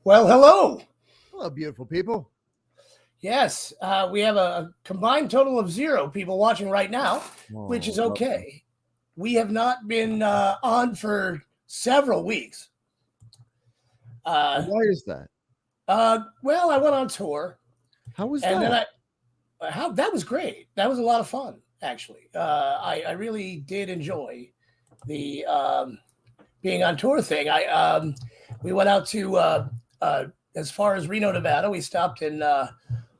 Well, hello. Hello, beautiful people. Yes, we have a combined total of 0 people watching right now, which is Oh, okay. We have not been on for several weeks. why is that? Well, I went on tour, How was and that? then that was great. That was a lot of fun, actually. I really did enjoy the being on tour thing. We went out to as far as Reno, Nevada. We stopped in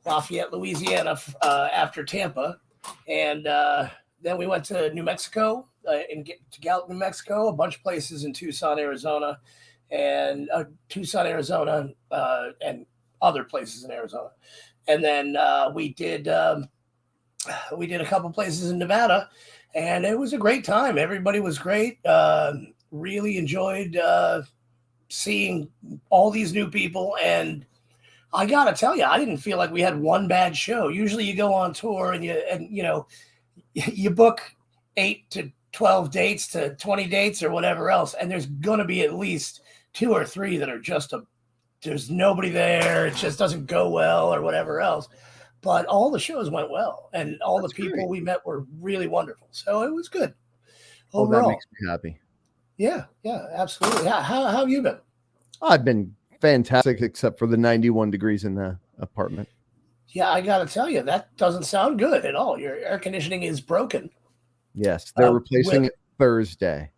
Lafayette, Louisiana after Tampa, and then we went to New Mexico, to Gallup, New Mexico, a bunch of places in Tucson, Arizona, and and other places in Arizona, and then we did a couple places in Nevada, and it was a great time. Everybody was great. Really enjoyed seeing all these new people, and I gotta tell you, I didn't feel like we had one bad show. Usually, you go on tour and you book 8 to 12 dates to 20 dates or whatever else, and there's gonna be at least 2 or 3 that are there's nobody there. It just doesn't go well or whatever else. But all the shows went well, and all the people we met were really wonderful. So it was good overall. That makes me happy. Yeah, absolutely. How have you been? I've been fantastic, except for the 91 degrees in the apartment. Yeah, I got to tell you, that doesn't sound good at all. Your air conditioning is broken. Yes, they're replacing it Thursday.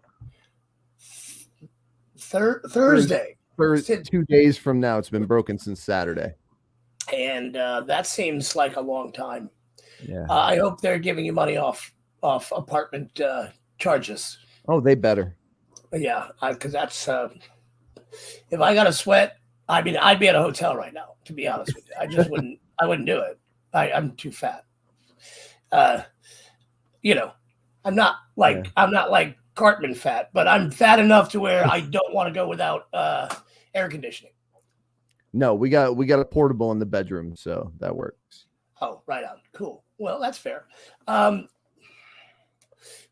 Thursday. 2 days from now. It's been broken since Saturday. And that seems like a long time. Yeah. I hope they're giving you money off apartment charges. Oh, they better. Yeah, because that's if I got a sweat, I'd be at a hotel right now. To be honest with you, I just wouldn't. I wouldn't do it. I'm too fat. I'm not like Cartman fat, but I'm fat enough to where I don't want to go without air conditioning. No, we got a portable in the bedroom, so that works. Oh, right on. Cool. Well, that's fair.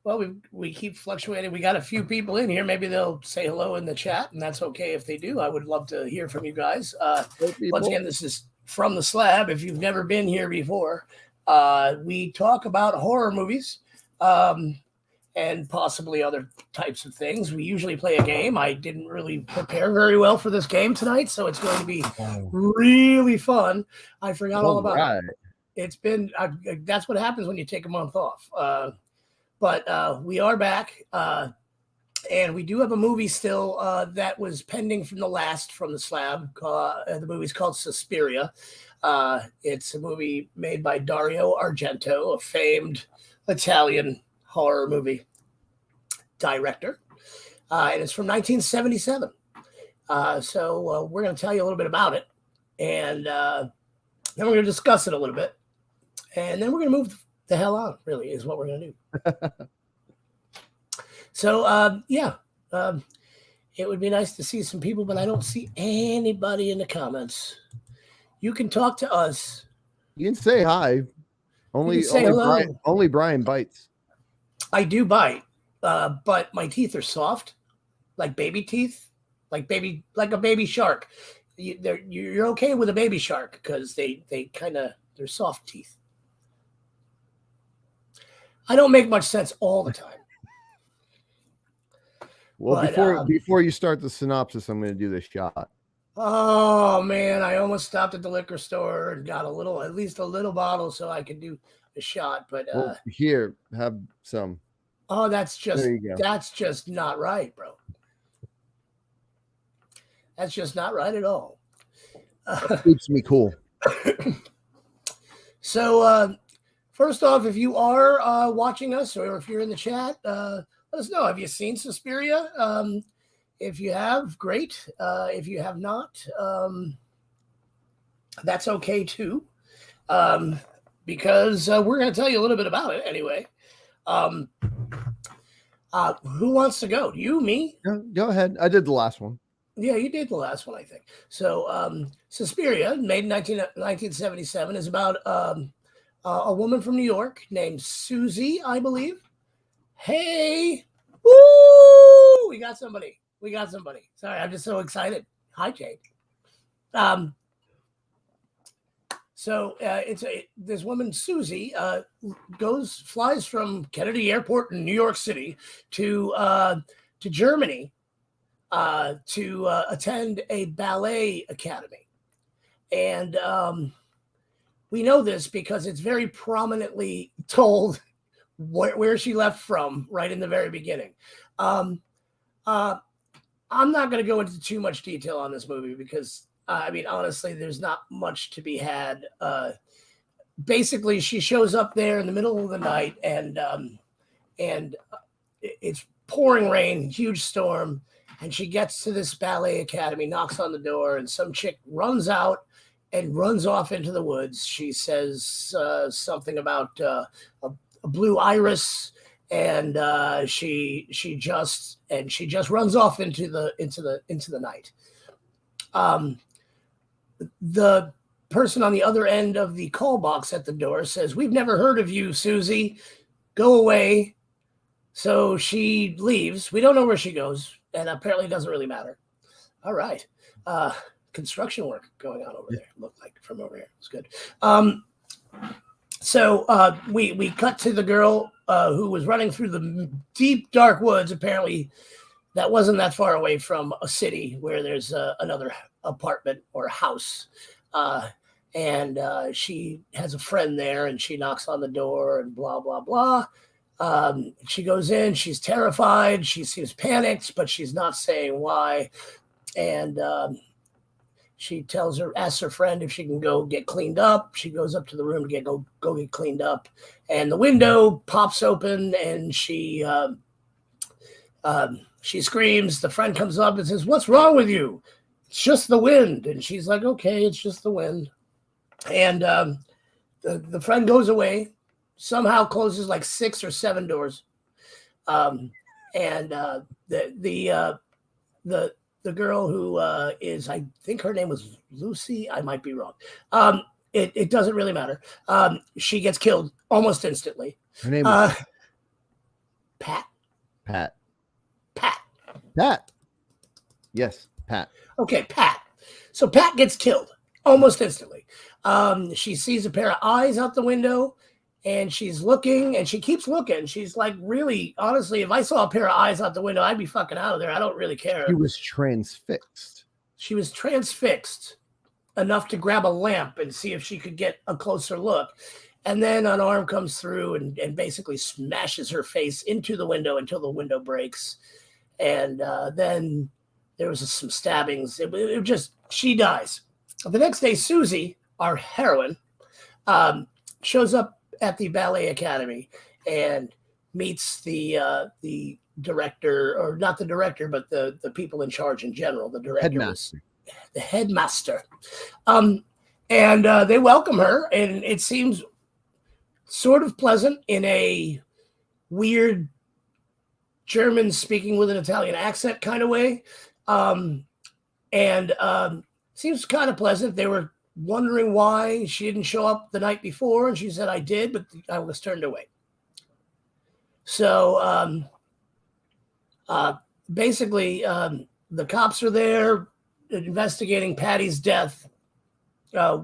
Well, we keep fluctuating. We got a few people in here. Maybe they'll say hello in the chat, and that's okay if they do. I would love to hear from you guys. Once again, this is From the Slab. If you've never been here before, we talk about horror movies and possibly other types of things. We usually play a game. I didn't really prepare very well for this game tonight, so it's going to be really fun. I forgot all about it. It's been that's what happens when you take a month off. But we are back, and we do have a movie still that was pending from the Slab. The movie's called Suspiria. It's a movie made by Dario Argento, a famed Italian horror movie director, and it's from 1977. So we're going to tell you a little bit about it, and then we're going to discuss it a little bit, and then we're going to move the hell on, really, is what we're going to do. So, it would be nice to see some people, but I don't see anybody in the comments. You can talk to us. You can say hi. Only Brian bites. I do bite, but my teeth are soft, like baby teeth, like a baby shark. You're okay with a baby shark because they're soft teeth. I don't make much sense all the time. Well, before you start the synopsis, I'm going to do this shot. Oh man, I almost stopped at the liquor store and got at least a little bottle so I could do a shot. But here, have some. Oh, that's just not right, bro. That's just not right at all. That keeps me cool. So, first off, if you are watching us or if you're in the chat, let us know. Have you seen Suspiria? If you have, great. If you have not, that's okay too. Because we're going to tell you a little bit about it anyway. Who wants to go? You, me? Go ahead. I did the last one. Yeah, you did the last one, I think. So, Suspiria, made in 1977, is about a woman from New York named Susie, I believe. Hey, woo! We got somebody. Sorry, I'm just so excited. Hi, Jake. So this woman Susie flies from Kennedy Airport in New York City to Germany to attend a ballet academy, and we know this because it's very prominently told where she left from right in the very beginning. I'm not going to go into too much detail on this movie because I mean, honestly, there's not much to be had. Basically, she shows up there in the middle of the night, and it's pouring rain, huge storm, and she gets to this ballet academy, knocks on the door, and some chick runs out and runs off into the woods. She says something about a blue iris, and she just runs off into the night. The person on the other end of the call box at the door says, "We've never heard of you, Susie. Go away." So she leaves. We don't know where she goes, and apparently it doesn't really matter. All right. Construction work going on over there. Looked like from over here. It's good. So we cut to the girl who was running through the deep, dark woods. Apparently that wasn't that far away from a city where there's another apartment or house. And she has a friend there, and she knocks on the door and blah, blah, blah. She goes in. She's terrified. She seems panicked, but she's not saying why. And she asks her friend if she can go get cleaned up. She goes up to the room to go get cleaned up. And the window pops open, and she screams. The friend comes up and says, "What's wrong with you?" "It's just the wind." And she's like, "Okay, it's just the wind." And the friend goes away, somehow closes like 6 or 7 doors. And the girl who is, I think her name was Lucy. I might be wrong. It doesn't really matter. She gets killed almost instantly. Her name is Pat. Pat. Pat. Pat. Yes, Pat. Okay, Pat. So Pat gets killed almost instantly. She sees a pair of eyes out the window, and she's looking, and she keeps looking. She's like, really, honestly, if I saw a pair of eyes out the window, I'd be fucking out of there. I don't really care. She was transfixed. She was transfixed enough to grab a lamp and see if she could get a closer look. And then an arm comes through and basically smashes her face into the window until the window breaks. And then there was some stabbings. It just, she dies. The next day, Susie, our heroine, shows up at the ballet academy and meets the director, or not the director, but the people in charge in general. The director was the headmaster. And they welcome her, and it seems sort of pleasant in a weird German speaking with an Italian accent kind of way. Seems kind of pleasant. They were wondering why she didn't show up the night before, and she said, "I did, but I was turned away." So basically, the cops are there investigating Patty's death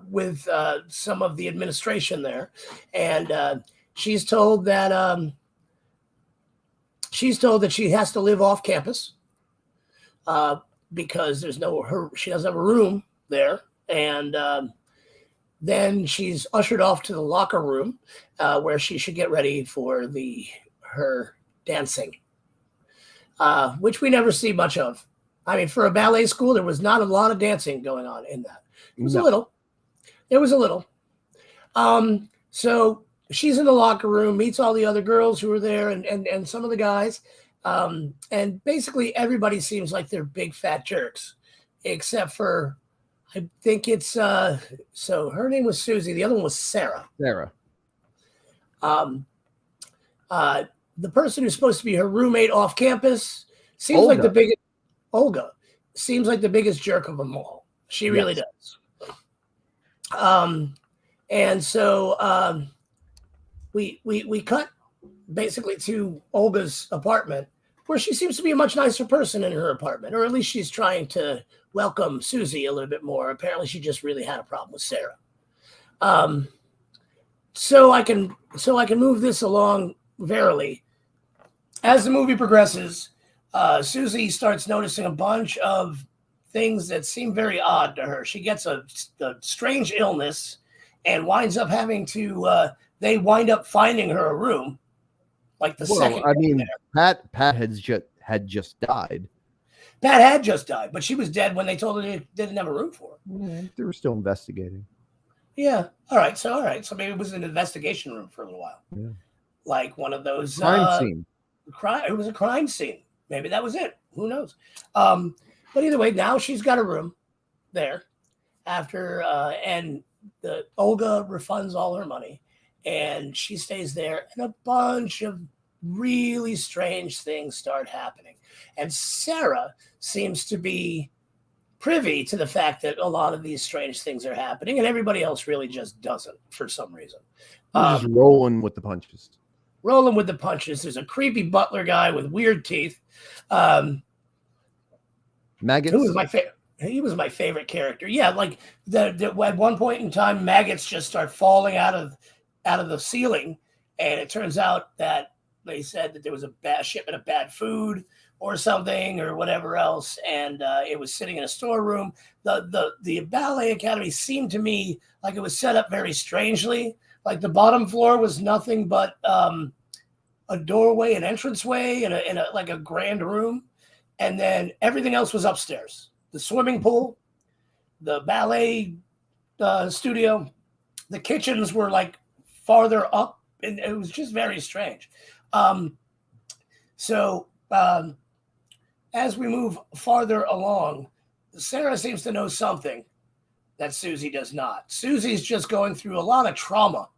with some of the administration there, and she's told that she has to live off campus because she doesn't have a room there. And then she's ushered off to the locker room where she should get ready for her dancing, which we never see much of. I mean, for a ballet school, there was not a lot of dancing going on in that. It was a little. There was a little. So she's in the locker room, meets all the other girls who are there, and some of the guys. And basically everybody seems like they're big fat jerks, except for, I think it's so her name was Susie. The other one was Sarah. The person who's supposed to be her roommate off campus seems like the biggest. Olga seems like the biggest jerk of them all. She really does. And so we cut basically to Olga's apartment, where she seems to be a much nicer person in her apartment, or at least she's trying to welcome Susie a little bit more. Apparently, she just really had a problem with Sarah. So I can move this along verily. As the movie progresses, Susie starts noticing a bunch of things that seem very odd to her. She gets a strange illness and winds up having to. They wind up finding her a room, like the second. I mean, Pat had just died. Pat had just died, but she was dead when they told her they didn't have a room for her. They were still investigating. Yeah. All right. So maybe it was an investigation room for a little while. Yeah. Like one of those crime scene. It was a crime scene. Maybe that was it. Who knows? But either way, now she's got a room there after, and Olga refunds all her money, and she stays there, and a bunch of really strange things start happening. And Sarah seems to be privy to the fact that a lot of these strange things are happening, and everybody else really just doesn't for some reason. Just rolling with the punches. Rolling with the punches. There's a creepy butler guy with weird teeth. Maggots. Who was my favorite? He was my favorite character. Yeah, like at one point in time, maggots just start falling out of the ceiling, and it turns out that they said that there was a bad shipment of bad food or something or whatever else, and it was sitting in a storeroom. The Ballet Academy seemed to me like it was set up very strangely. Like the bottom floor was nothing but a doorway, an entranceway, in a like a grand room, and then everything else was upstairs. The swimming pool, the ballet studio, the kitchens were like farther up, and it was just very strange. As we move farther along, Sarah seems to know something that Susie does not. Susie's just going through a lot of trauma,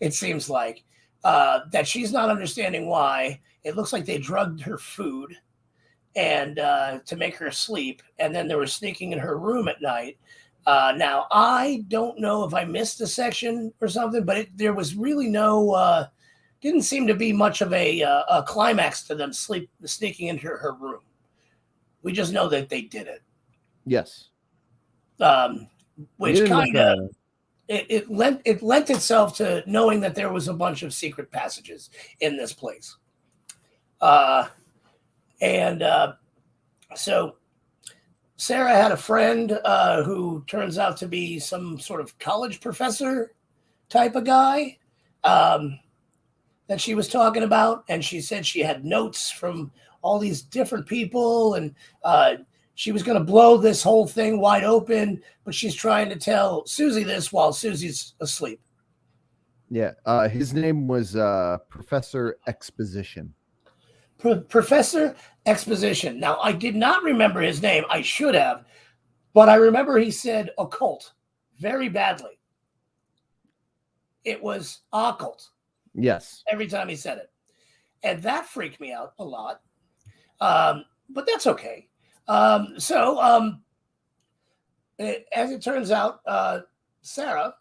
it seems like, that she's not understanding why. It looks like they drugged her food and to make her sleep, and then they were sneaking in her room at night. Now, I don't know if I missed a section or something, but there was really no, didn't seem to be much of a climax to them sneaking into her room. We just know that they did it. Yes. Which kind of it lent itself to knowing that there was a bunch of secret passages in this place. So Sarah had a friend who turns out to be some sort of college professor type of guy that she was talking about. And she said she had notes from all these different people, and she was going to blow this whole thing wide open, but she's trying to tell Susie this while Susie's asleep. Yeah. His name was Professor Exposition. Professor Exposition. Now, I did not remember his name. I should have, but I remember he said occult very badly. It was occult. Yes. Every time he said it. And that freaked me out a lot. But that's okay. As it turns out, Sarah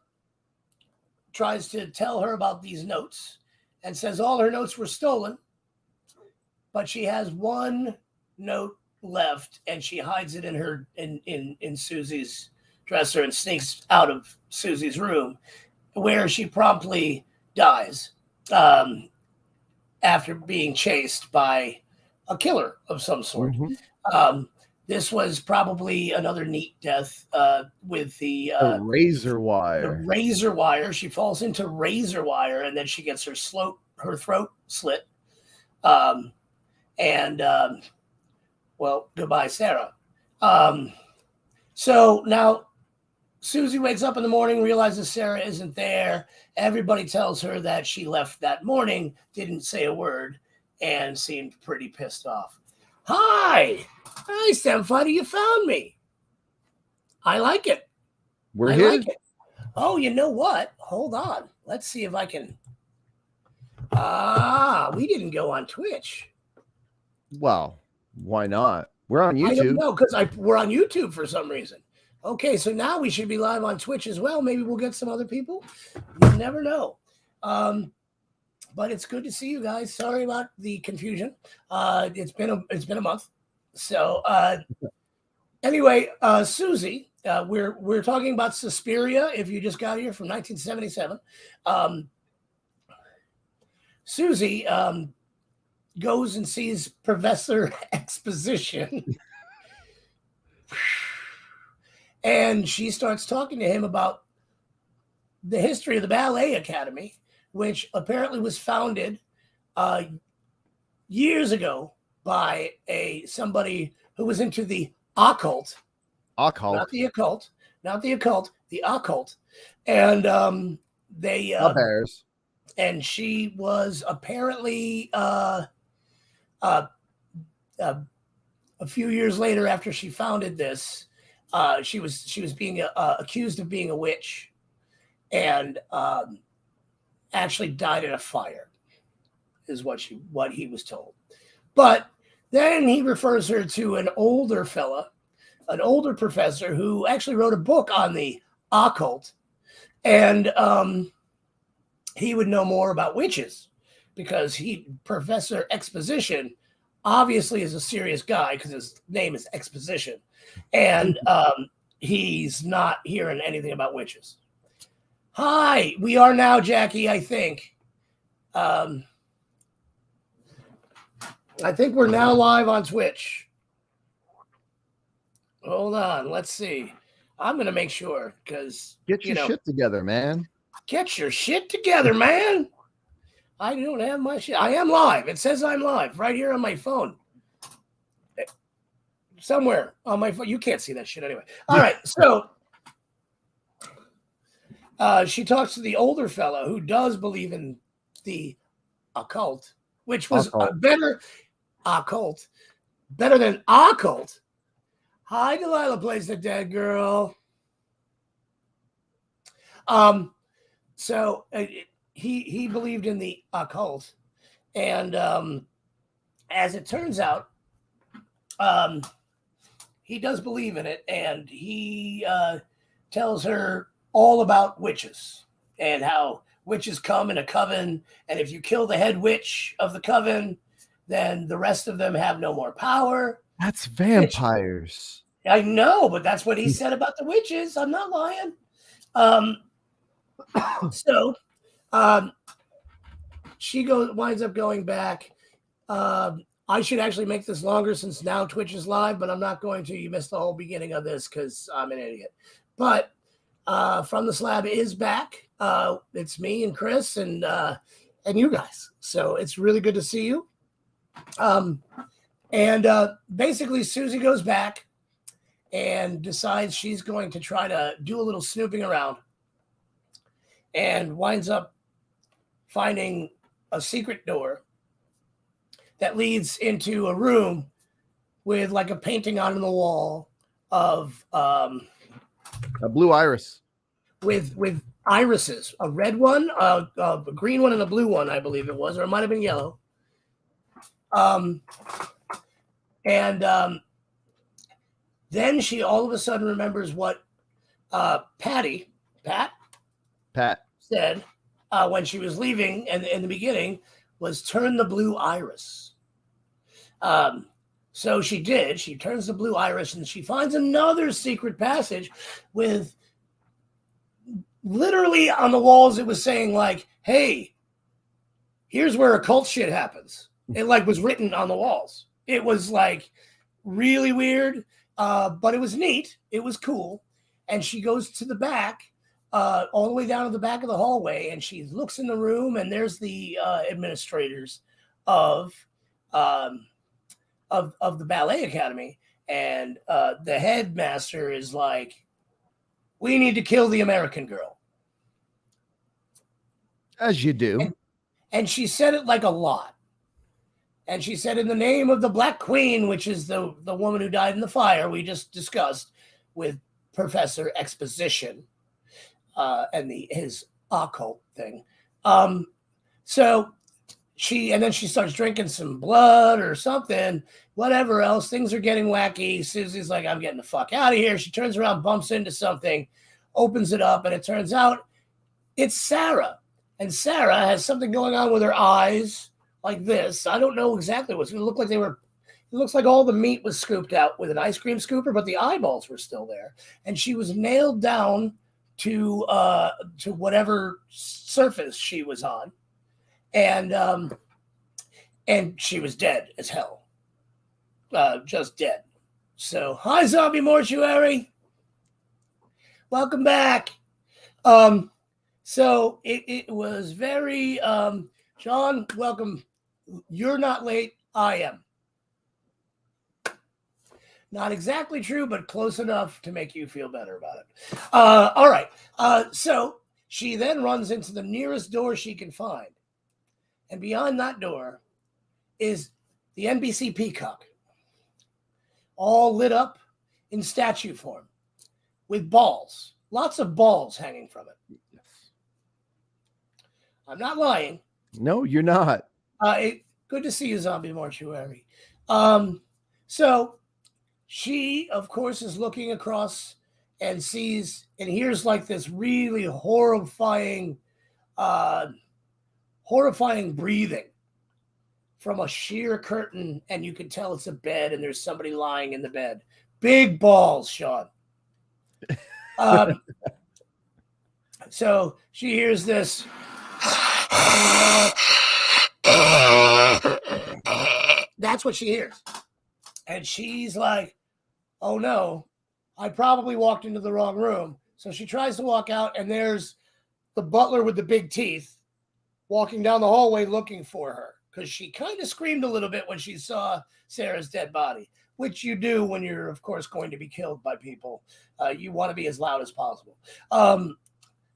tries to tell her about these notes and says all her notes were stolen, but she has one note left, and she hides it in her in Susie's dresser and sneaks out of Susie's room, where she promptly dies after being chased by a killer of some sort. Mm-hmm. This was probably another neat death with the razor wire. The razor wire. She falls into razor wire, and then she gets her throat slit. Well, goodbye, Sarah. So now Susie wakes up in the morning, realizes Sarah isn't there. Everybody tells her that she left that morning, didn't say a word, and seemed pretty pissed off. Hi, Stemfighter, you found me. I like it. We're here. Like it. Oh, you know what? Hold on. Let's see if I can. We didn't go on Twitch. Well, why not? We're on YouTube. I don't know, because we're on YouTube for some reason. Okay, so now we should be live on Twitch as well. Maybe we'll get some other people. You never know. But it's good to see you guys. Sorry about the confusion. It's been a month. So anyway, Susie, we're talking about Suspiria. If you just got here from 1977, Susie goes and sees Professor Exposition, and she starts talking to him about the history of the Ballet Academy, which apparently was founded years ago by somebody who was into the occult, not the occult, the occult, and they bears. And she was apparently a few years later, after she founded this, she was being accused of being a witch, and actually died in a fire, is what he was told. But then he refers her to an older professor who actually wrote a book on the occult, and he would know more about witches, because Professor Exposition obviously is a serious guy, because his name is Exposition, and he's not hearing anything about witches. Hi, we are now, Jackie, I think. I think we're now live on Twitch. Hold on, let's see. I'm going to make sure, because... Get your shit together, man. Get your shit together, man. I don't have my shit. I am live. It says I'm live right here on my phone. Somewhere on my phone. You can't see that shit anyway. All right, so... she talks to the older fellow who does believe in the occult, which was better than occult. Hi, Delilah plays the dead girl. So he believed in the occult, and as it turns out, he does believe in it, and he tells her all about witches and how witches come in a coven, and if you kill the head witch of the coven, then the rest of them have no more power. That's vampires. I know, but that's what he said about the witches. I'm not lying. So she winds up going back. I should actually make this longer, since now Twitch is live, but I'm not going to. You missed the whole beginning of this because I'm an idiot. But From the Slab is back. It's me and Chris and you guys. So it's really good to see you. Basically, Susie goes back and decides she's going to try to do a little snooping around, and winds up finding a secret door that leads into a room with like a painting on the wall of a blue iris with irises, a red one, a green one, and a blue one, I believe it was, or it might have been yellow. Then she all of a sudden remembers what Pat said when she was leaving, and in the beginning was turn the blue iris. So she did. She turns the blue iris, and she finds another secret passage with literally on the walls. It was saying like, "Hey, here's where occult shit happens." It like was written on the walls. It was like really weird, but it was neat. It was cool. And she goes to the back, all the way down to the back of the hallway, and she looks in the room, and there's the administrators of the Ballet Academy, and the headmaster is like, "We need to kill the American girl." As you do. And she said it like a lot. And she said, "In the name of the Black Queen," which is the woman who died in the fire we just discussed with Professor Exposition and his occult thing. So then she starts drinking some blood or something, whatever else. Things are getting wacky. Susie's like, "I'm getting the fuck out of here." She turns around, bumps into something, opens it up, and it turns out it's Sarah. And Sarah has something going on with her eyes like this. I don't know exactly what's going to look like. It looks like all the meat was scooped out with an ice cream scooper, but the eyeballs were still there. And she was nailed down to whatever surface she was on. And she was dead as hell. Just dead. So, hi, Zombie Mortuary. Welcome back. So it was very, John, welcome. You're not late. I am. Not exactly true, but close enough to make you feel better about it. All right. So she then runs into the nearest door she can find. And beyond that door is the NBC Peacock, all lit up in statue form with balls, lots of balls hanging from it. Yes. I'm not lying. No, you're not. Good to see you, Zombie Mortuary. So she, of course, is looking across and sees and hears like this really horrifying breathing from a sheer curtain, and you can tell it's a bed and there's somebody lying in the bed. Big balls, Sean. So she hears this. That's what she hears. And she's like, oh no, I probably walked into the wrong room. So she tries to walk out, and there's the butler with the big teeth walking down the hallway looking for her, because she kind of screamed a little bit when she saw Sarah's dead body, which you do when you're, of course, going to be killed by people. You want to be as loud as possible.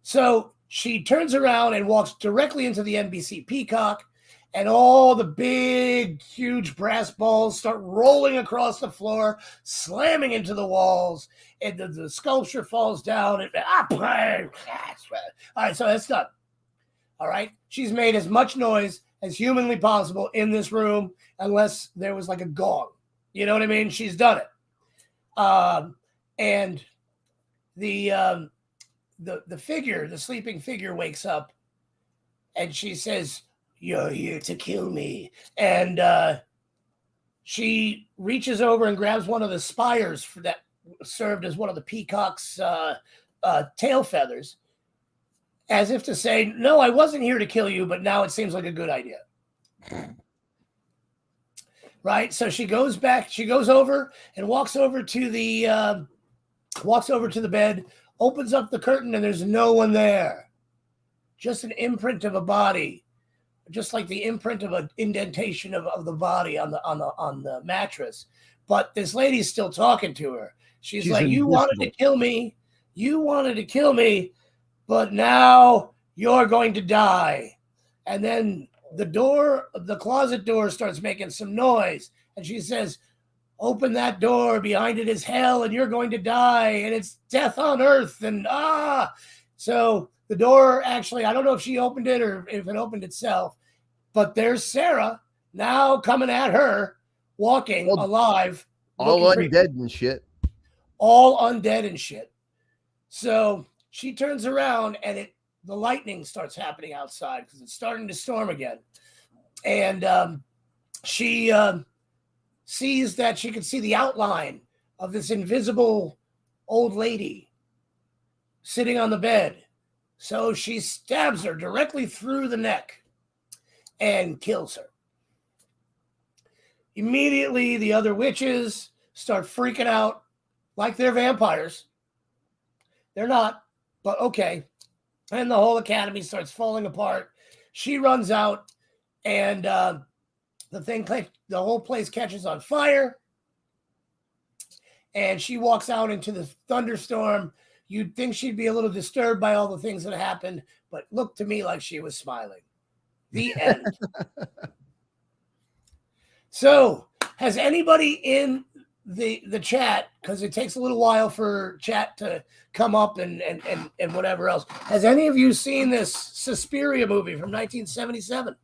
So she turns around and walks directly into the NBC Peacock, and all the big, huge brass balls start rolling across the floor, slamming into the walls, and the sculpture falls down. All right, so that's done. All right, she's made as much noise as humanly possible in this room, unless there was like a gong. You know what I mean? She's done it. And the figure, the sleeping figure, wakes up, and she says, "You're here to kill me." And she reaches over and grabs one of the spires that served as one of the peacock's tail feathers, as if to say, no, I wasn't here to kill you, but now it seems like a good idea. Right? So she goes over and walks over to the bed, opens up the curtain, and there's no one there. Just an imprint of a body, just like the imprint of an indentation of the body on the mattress. But this lady's still talking to her. She's like, invisible. You wanted to kill me, but now you're going to die. And then the closet door starts making some noise. And she says, open that door. Behind it is hell, and you're going to die. And it's death on earth. And so the door, actually, I don't know if she opened it or if it opened itself, but there's Sarah now coming at her, walking alive. All undead and shit. All undead and shit. So she turns around, and the lightning starts happening outside because it's starting to storm again. And she sees that she can see the outline of this invisible old lady sitting on the bed. So she stabs her directly through the neck and kills her. Immediately, the other witches start freaking out like they're vampires. They're not, but okay. And the whole academy starts falling apart. She runs out, and the whole place catches on fire. And she walks out into the thunderstorm. You'd think she'd be a little disturbed by all the things that happened, but looked to me like she was smiling. The end. So, has anybody in the chat, because it takes a little while for chat to come up and whatever else, has any of you seen this Suspiria movie from 1977?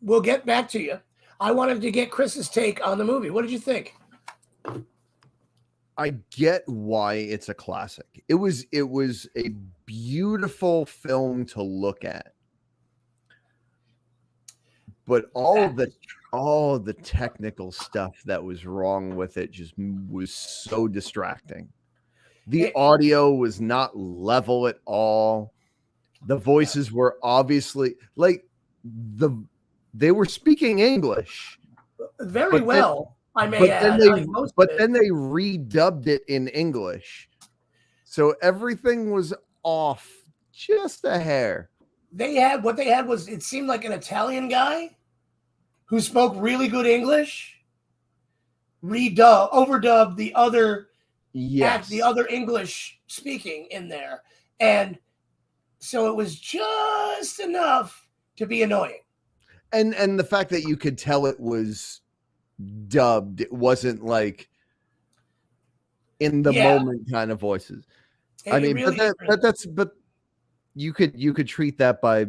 We'll get back to you. I wanted to get Chris's take on the movie. What did you think? I get why it's a classic. It was a beautiful film to look at. But all the technical stuff that was wrong with it just was so distracting. The audio was not level at all. The voices were obviously they were speaking English very well. I may but add. Then they redubbed it in English, so everything was off just a hair. What they had was, it seemed like an Italian guy who spoke really good English overdubbed the other English speaking in there, and so it was just enough to be annoying. And the fact that you could tell it was dubbed, it wasn't like in the moment kind of voices. I mean, but you could treat that by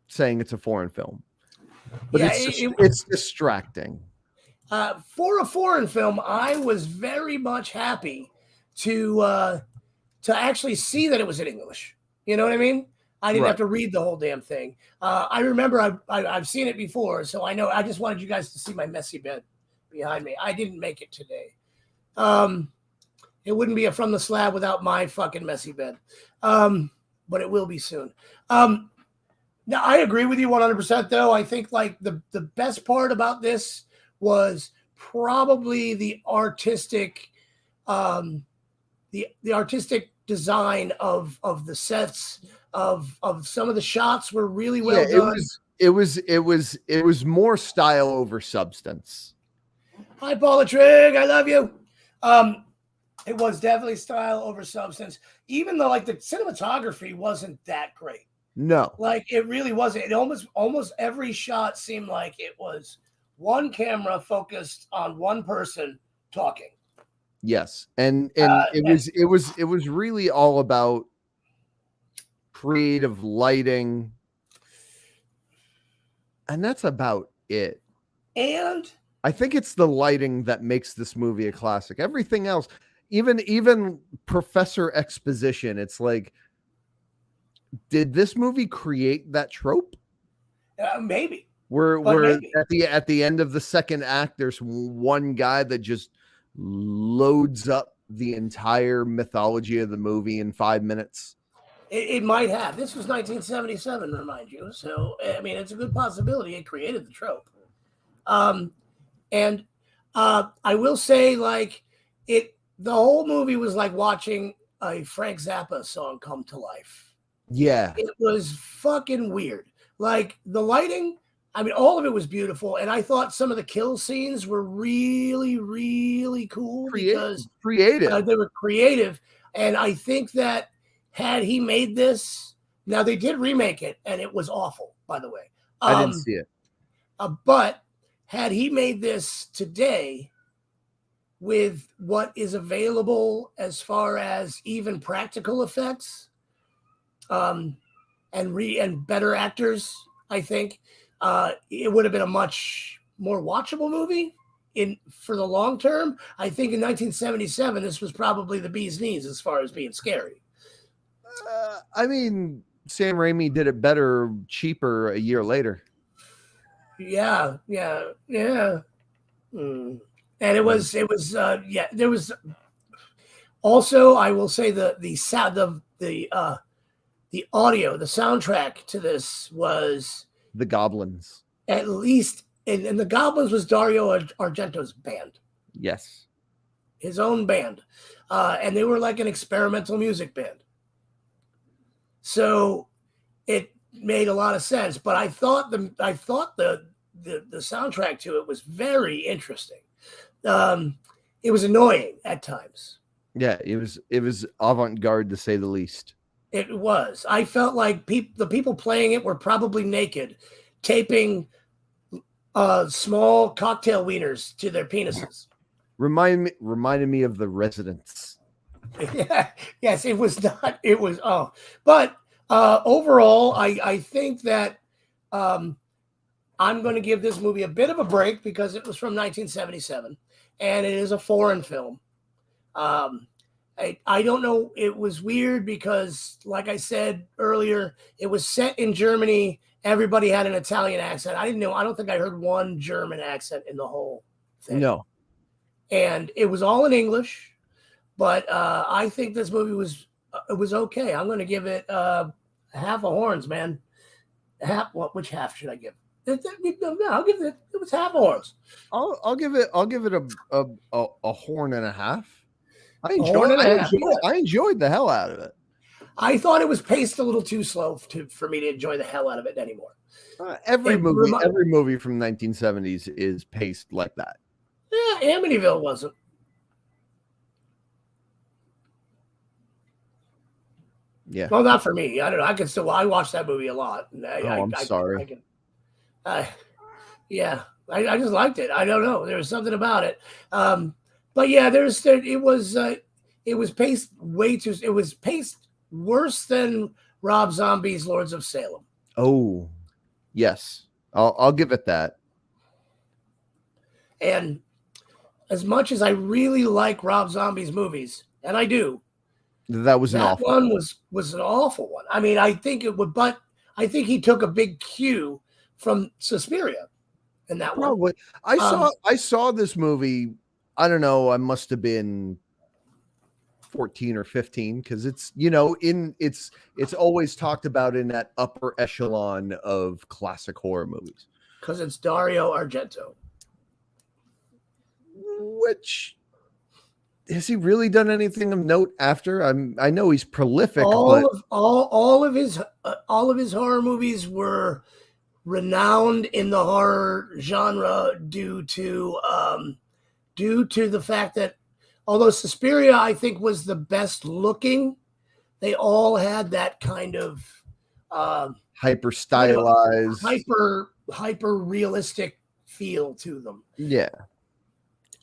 saying it's a foreign film, but it's distracting. For a foreign film, I was very much happy to actually see that it was in English. You know what I mean? I didn't have to read the whole damn thing. I remember I've seen it before, so I know. I just wanted you guys to see my messy bed behind me. I didn't make it today. It wouldn't be a From the Slab without my fucking messy bed. But it will be soon. Now, I agree with you 100%, though. I think like the best part about this was probably the artistic the artistic design of the sets, of some of the shots were really well done. It was more style over substance. Hi, Paula Trigg, I love you. It was definitely style over substance, even though like the cinematography wasn't that great. No, like it really wasn't. It almost every shot seemed like it was one camera focused on one person talking. Yes, and it was really all about creative lighting, and that's about it. And I think it's the lighting that makes this movie a classic. Everything else, even Professor Exposition, it's like, did this movie create that trope? Maybe. Where at the end of the second act, there's one guy that just loads up the entire mythology of the movie in 5 minutes. It might have. This was 1977, remind you. So I mean, it's a good possibility it created the trope. And I will say, like, the whole movie was like watching a Frank Zappa song come to life. Yeah. It was fucking weird. Like the lighting, I mean, all of it was beautiful. And I thought some of the kill scenes were really, really cool because creative. They were creative. And I think that had he made this, now they did remake it and it was awful, by the way. I didn't see it. But had he made this today with what is available as far as even practical effects, and better actors, I think it would have been a much more watchable movie for the long term. I think in 1977, this was probably the bee's knees as far as being scary. I mean, Sam Raimi did it better, cheaper a year later. Yeah. And it was there was also, I will say the sound of the audio, the soundtrack to this was The Goblins. At least, and the Goblins was Dario Argento's band. Yes. His own band. And they were like an experimental music band. So it made a lot of sense, but I thought the soundtrack to it was very interesting. It was annoying at times. Yeah, it was avant-garde to say the least. It was. I felt like the people playing it were probably naked, taping small cocktail wieners to their penises. Reminded me of The Residents. Yeah, yes, it was not. It was but overall, I think that I'm going to give this movie a bit of a break because it was from 1977 and it is a foreign film. I don't know. It was weird because, like I said earlier, it was set in Germany. Everybody had an Italian accent. I don't think I heard one German accent in the whole thing. No. And it was all in English, but I think this movie was okay. I'm going to give it half a horns, man. Which half should I give? No, I'll give it. It was half a horns. I'll give it a horn and a half. I enjoyed the hell out of it. I thought it was paced a little too slow for me to enjoy the hell out of it anymore. Every movie from 1970s is paced like that. Yeah, Amityville wasn't. Yeah. Well, not for me. I don't know. I watched that movie a lot. I'm sorry. Yeah, I just liked it. I don't know. There was something about it. But yeah, it was paced way too. It was paced worse than Rob Zombie's Lords of Salem. Oh, yes. I'll give it that. And as much as I really like Rob Zombie's movies, and I do, that one was an awful one. I mean, I think it would, but I think he took a big cue from Suspiria in that one. Probably. I saw this movie. I don't know. I must have been 14 or 15 because it's it's always talked about in that upper echelon of classic horror movies. Because it's Dario Argento. Which has he really done anything of note after? I know he's prolific. All of his horror movies were renowned in the horror genre due to the fact that although Suspiria I think was the best looking, they all had that kind of hyper stylized, hyper realistic feel to them. Yeah.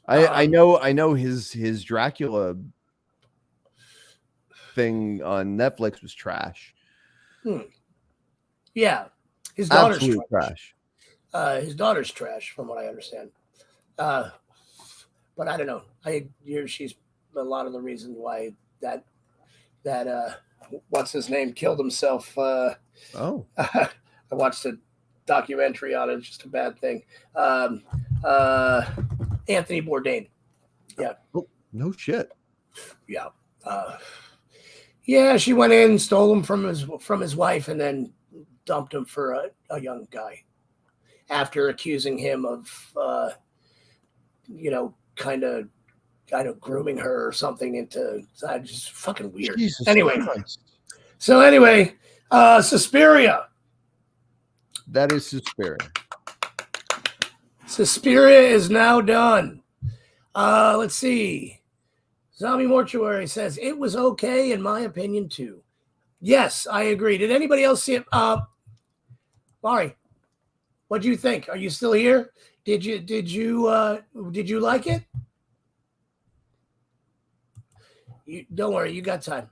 I know his Dracula thing on Netflix was trash. Yeah, his daughter's trash. His daughter's trash, from what I understand. But I don't know. She's a lot of the reason why that what's his name killed himself. I watched a documentary on it. It's just a bad thing. Anthony Bourdain. Yeah. Oh, no shit. Yeah. Yeah, she went in, stole him from his wife, and then dumped him for a young guy after accusing him of, kind of grooming her or something into just fucking weird. Jesus anyway, Christ. Suspiria. That is Suspiria. Suspiria is now done. Let's see. Zombie Mortuary says it was okay in my opinion too. Yes, I agree. Did anybody else see it? Laurie, what do you think? Are you still here? Did you like it? Don't worry, you got time.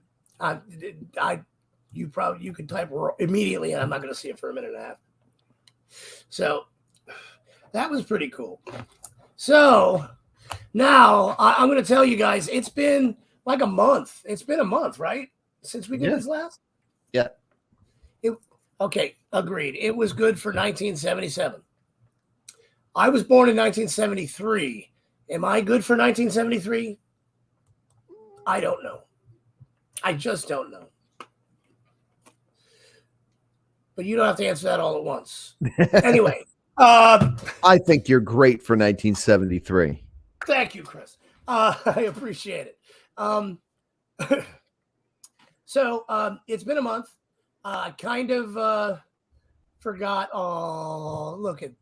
You could type immediately, and I'm not going to see it for a minute and a half. So that was pretty cool. So now I'm going to tell you guys, it's been like a month. It's been a month, right? Since we did this last? Yeah. Okay, agreed. It was good for 1977. I was born in 1973. Am I good for 1973? I don't know. I just don't know. But you don't have to answer that all at once. Anyway. I think you're great for 1973. Thank you, Chris. I appreciate it. So it's been a month. I kind of forgot. Oh, look at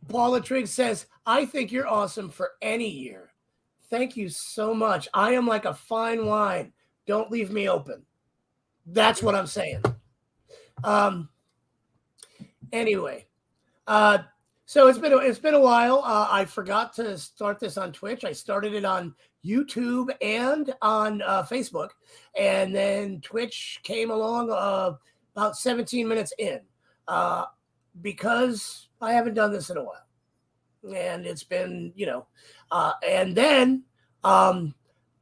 Paula Triggs says, I think you're awesome for any year. Thank you so much. I am like a fine wine. Don't leave me open. That's what I'm saying. Anyway, so it's been a while. I forgot to start this on Twitch. I started it on YouTube and on Facebook, and then Twitch came along about 17 minutes in. because I haven't done this in a while. And it's been, and then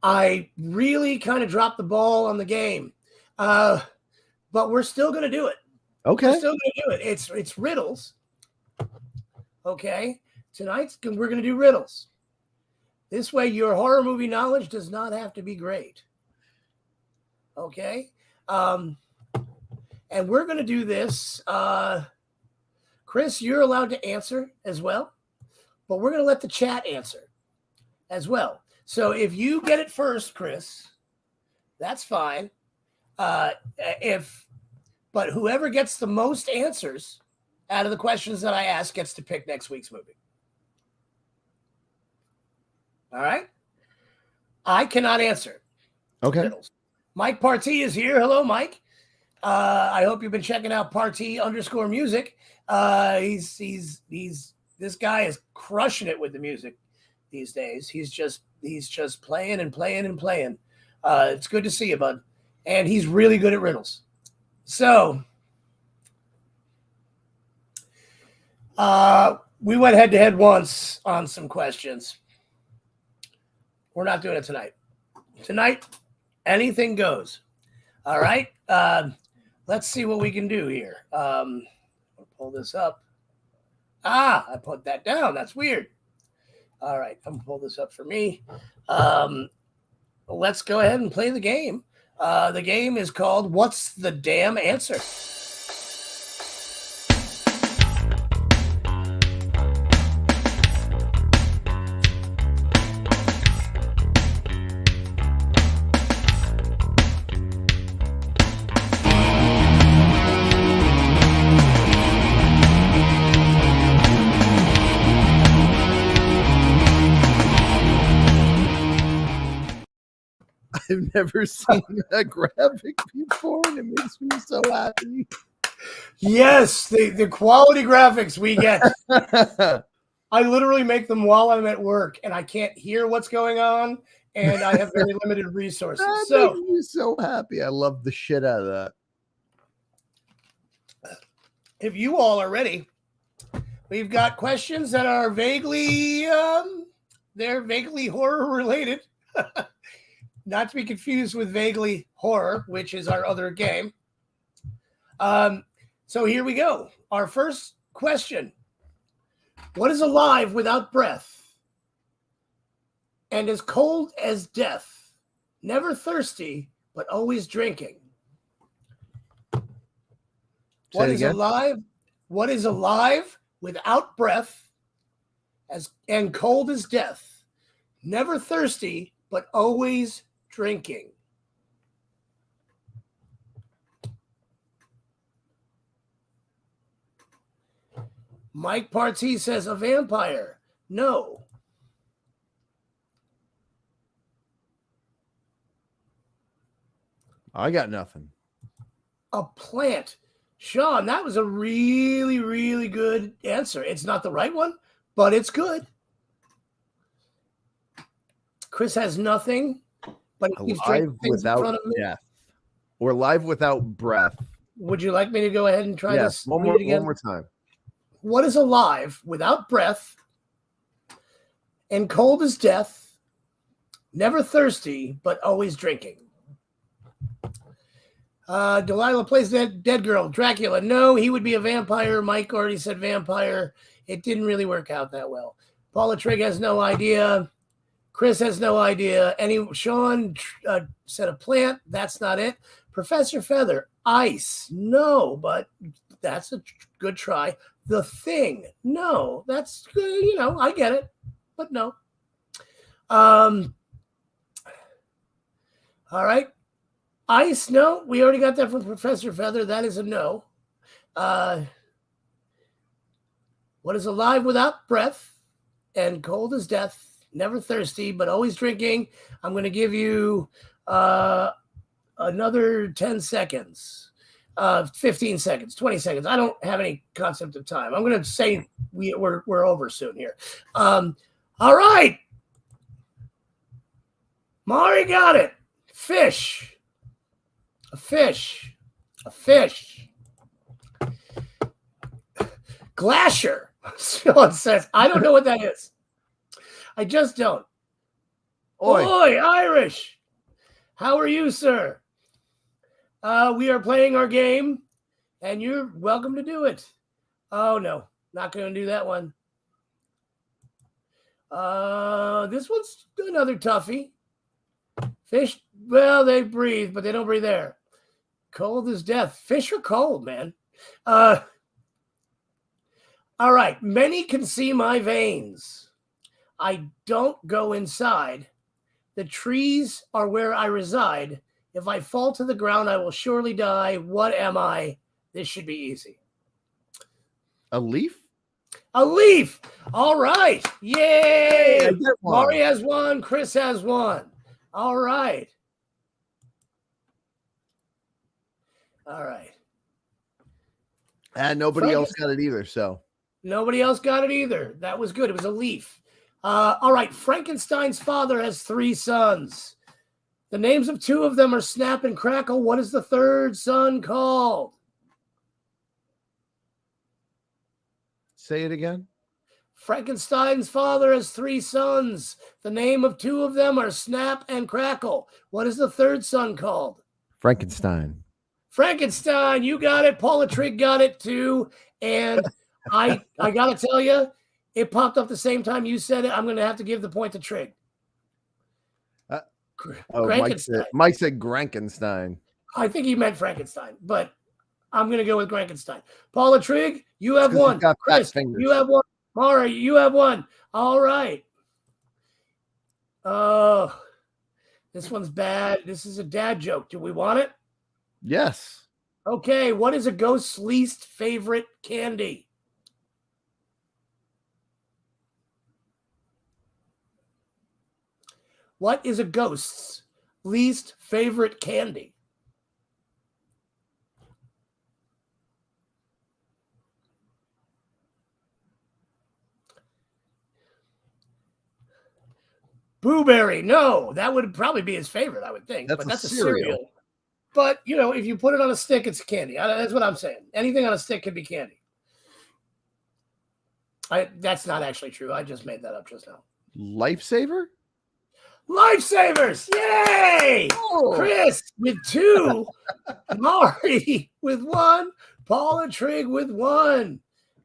I really kind of dropped the ball on the game. But we're still going to do it. Okay. We're still going to do it. It's riddles. Okay. Tonight, we're going to do riddles. This way, your horror movie knowledge does not have to be great. Okay. And we're going to do this. Chris, you're allowed to answer as well, but we're going to let the chat answer as well. So if you get it first, Chris, that's fine. But whoever gets the most answers out of the questions that I ask gets to pick next week's movie. All right. I cannot answer. Okay. Riddles. Mike Partee is here. Hello, Mike. I hope you've been checking out Partee_music. He's this guy is crushing it with the music these days. He's just playing and playing and playing. It's good to see you, bud. And he's really good at riddles. So we went head to head once on some questions. We're not doing it tonight. Tonight, anything goes. All right. Let's see what we can do here. I'll pull this up. I put that down. That's weird. All right. I'm going to pull this up for me. Let's go ahead and play the game. The game is called What's the Damn Answer? I've never seen that graphic before, and it makes me so happy. Yes, the quality graphics we get. I literally make them while I'm at work, and I can't hear what's going on, and I have very limited resources. That makes me so happy. I love the shit out of that. If you all are ready, we've got questions that are vaguely horror related. Not to be confused with Vaguely Horror, which is our other game. So here we go. Our first question. What is alive without breath and as cold as death, never thirsty, but always drinking? What is alive without breath and cold as death, never thirsty, but always drinking? Mike Partee says a vampire. No. I got nothing. A plant. Sean, that was a really, really good answer. It's not the right one, but it's good. Chris has nothing, but he keeps drinking things in front of me. Death. Or live without breath. Would you like me to go ahead and try this? One more time. What is alive without breath and cold as death, never thirsty, but always drinking? Delilah plays that dead girl. Dracula. No, he would be a vampire. Mike already said vampire. It didn't really work out that well. Paula Trigg has no idea. Chris has no idea. Sean said a plant. That's not it. Professor Feather. Ice. No, but that's a good try. The Thing. No, that's good. I get it, but no. All right. Ice. No, we already got that from Professor Feather. That is a no. What is alive without breath and cold as death, never thirsty, but always drinking? I'm going to give you another 10 seconds. 15 seconds, 20 seconds. I don't have any concept of time. I'm going to say we're over soon here. All right. Mari got it. Fish. A fish. Glacier. Sean says, I don't know what that is. I just don't. Oi, Irish. How are you, sir? We are playing our game, and you're welcome to do it. Oh, no. Not going to do that one. This one's another toughie. Fish, well, they breathe, but they don't breathe air. Cold as death. Fish are cold, man. All right. Many can see my veins. I don't go inside. The trees are where I reside. If I fall to the ground, I will surely die. What am I? This should be easy. A leaf? A leaf. All right. Yay. Maury has one. Chris has one. All right. All right. And nobody else got it either, so. Nobody else got it either. That was good. It was a leaf. All right. Frankenstein's father has 3 sons. The names of 2 of them are Snap and Crackle. What is the 3rd son called? Say it again. Frankenstein's father has 3 sons. The name of 2 of them are Snap and Crackle. What is the 3rd son called? Frankenstein. Frankenstein, you got it. Paula Trigg got it too. And I got to tell you, it popped up the same time you said it. I'm going to have to give the point to Trigg. Mike said Grankenstein. I think he meant Frankenstein, but I'm going to go with Grankenstein. Paula Trigg, you have one. Chris, you have one. Mara, you have one. All right. Oh, this one's bad. This is a dad joke. Do we want it? Yes. Okay. What is a ghost's least favorite candy? What is a ghost's least favorite candy? Blueberry. No, that would probably be his favorite, I would think. But that's a cereal. But, you know, if you put it on a stick, it's candy. That's what I'm saying. Anything on a stick could be candy. That's not actually true. I just made that up just now. Lifesaver? Lifesavers! Yay! Oh. Chris with 2. Maury with 1. Paula Trigg with 1.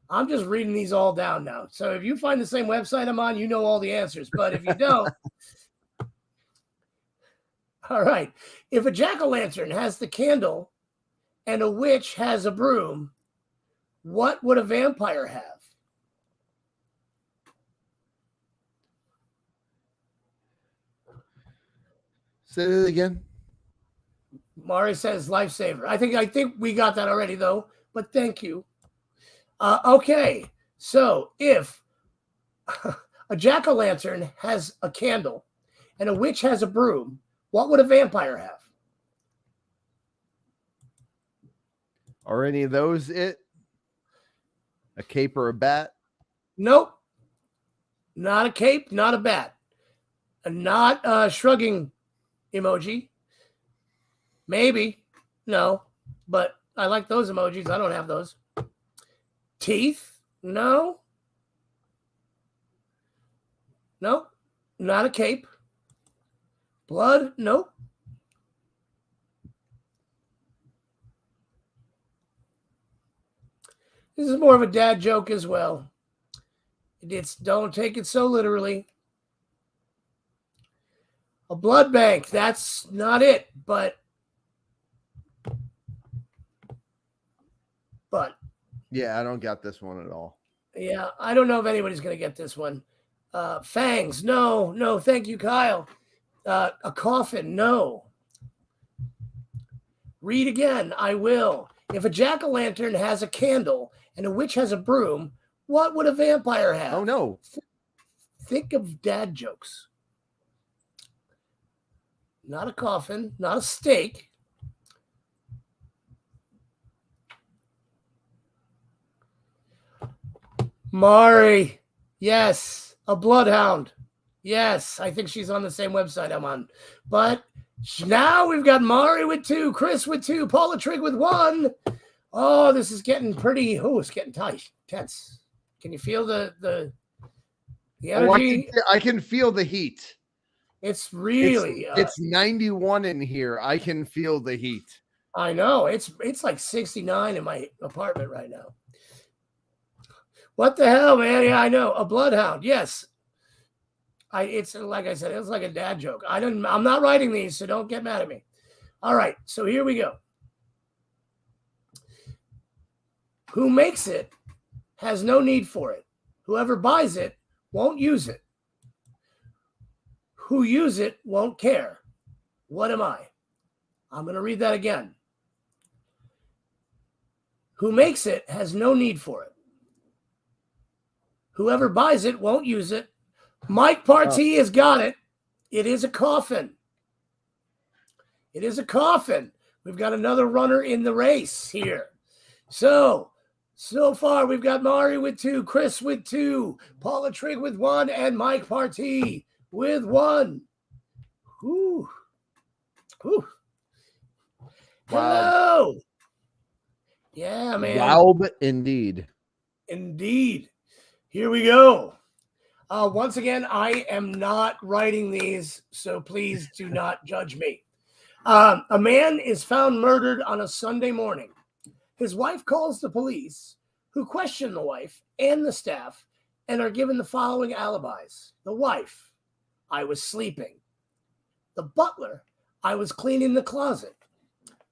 I'm just reading these all down now. So if you find the same website I'm on, you know all the answers. But if you don't, all right. If a jack-o'-lantern has the candle and a witch has a broom, what would a vampire have? Say it again. Mari says lifesaver. I think we got that already, though. But thank you. Okay, so if a jack-o'-lantern has a candle and a witch has a broom, what would a vampire have? Are any of those it? A cape or a bat? Nope. Not a cape, not a bat. Not a shrugging emoji. Maybe. No. But I like those emojis. I don't have those. Teeth? No. Nope. Not a cape. Blood? Nope. This is more of a dad joke as well. Don't take it so literally. A blood bank. That's not it, but yeah, I don't got this one at all. Yeah, I don't know if anybody's going to get this one. Fangs. No, thank you, Kyle. A coffin. No. Read again. I will. If a jack-o'-lantern has a candle and a witch has a broom, what would a vampire have? Oh, no. Think of dad jokes. Not a coffin, not a stake. Mari, yes, a bloodhound. Yes, I think she's on the same website I'm on. But now we've got Mari with 2, Chris with 2, Paula Trigg with 1. Oh, this is getting pretty. Oh, it's getting tight. tense. Can you feel the energy? I can feel the heat. It's really it's 91 in here. I can feel the heat. I know. It's like 69 in my apartment right now. What the hell, man? Yeah, I know. A bloodhound. Yes. It's like I said, it's like a dad joke. I'm not writing these, so don't get mad at me. All right, so here we go. Who makes it has no need for it. Whoever buys it won't use it. Who use it won't care. What am I? I'm going to read that again. Who makes it has no need for it. Whoever buys it won't use it. Mike Partee has got it. It is a coffin. It is a coffin. We've got another runner in the race here. So far we've got Mari with 2, Chris with 2, Paula Trigg with 1, and Mike Partee with 1. Whew. Whew. Hello. Wow. Yeah, man. Wow, indeed. Indeed. Here we go. Once again, I am not writing these, so please do not judge me. A man is found murdered on a Sunday morning. His wife calls the police, who question the wife and the staff and are given the following alibis. The wife, I was sleeping. The butler, I was cleaning the closet.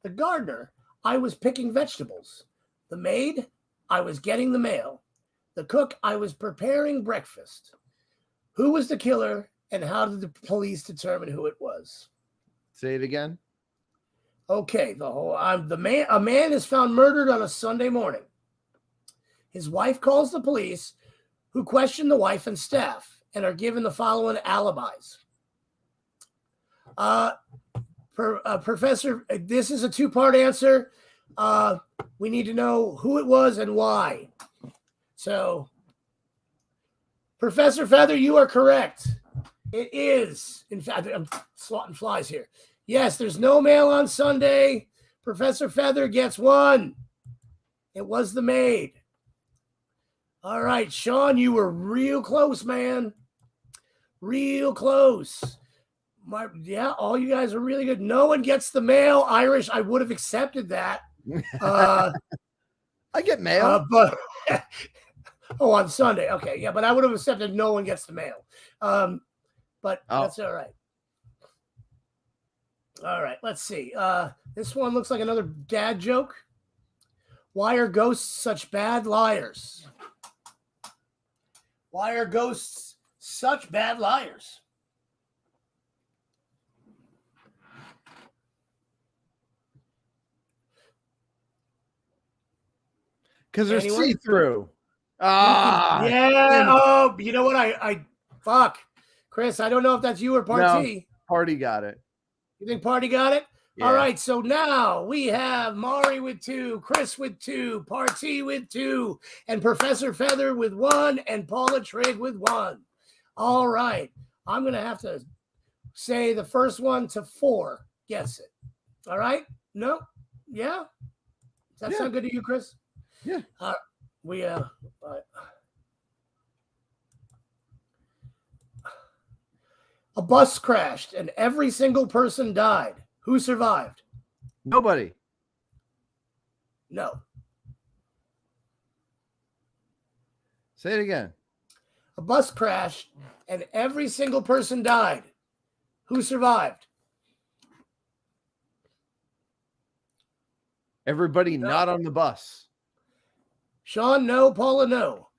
The gardener, I was picking vegetables. The maid, I was getting the mail. The cook, I was preparing breakfast. Who was the killer, and how did the police determine who it was? Say it again. Okay, a man is found murdered on a Sunday morning. His wife calls the police, who question the wife and staff and are given the following alibis. Professor, this is a 2-part answer. We need to know who it was and why. So, Professor Feather, you are correct. It is. In fact, I'm swatting flies here. Yes, there's no mail on Sunday. Professor Feather gets 1. It was the maid. All right, Sean, you were real close, man. Real close. All you guys are really good. No one gets the mail. Irish, I would have accepted that. I get mail. But on Sunday. Okay, yeah, but I would have accepted no one gets the mail. But that's all right. All right, let's see. This one looks like another dad joke. Why are ghosts such bad liars? Why are ghosts such bad liars? Because they're see-through. Yeah. Oh, you know what? I fuck. Chris, I don't know if that's you or Partee. No, Party got it. You think Party got it? Yeah. All right. So now we have Mari with 2, Chris with 2, Partee with 2, and Professor Feather with 1, and Paula Trigg with 1. All right. I'm going to have to say the first one to 4. Guess it. All right. No. Yeah. Does that sound good to you, Chris? Yeah. A bus crashed and every single person died. Who survived? Nobody. No. Say it again. A bus crashed and every single person died. Who survived? Everybody not on the bus. Sean, no. Paula, no.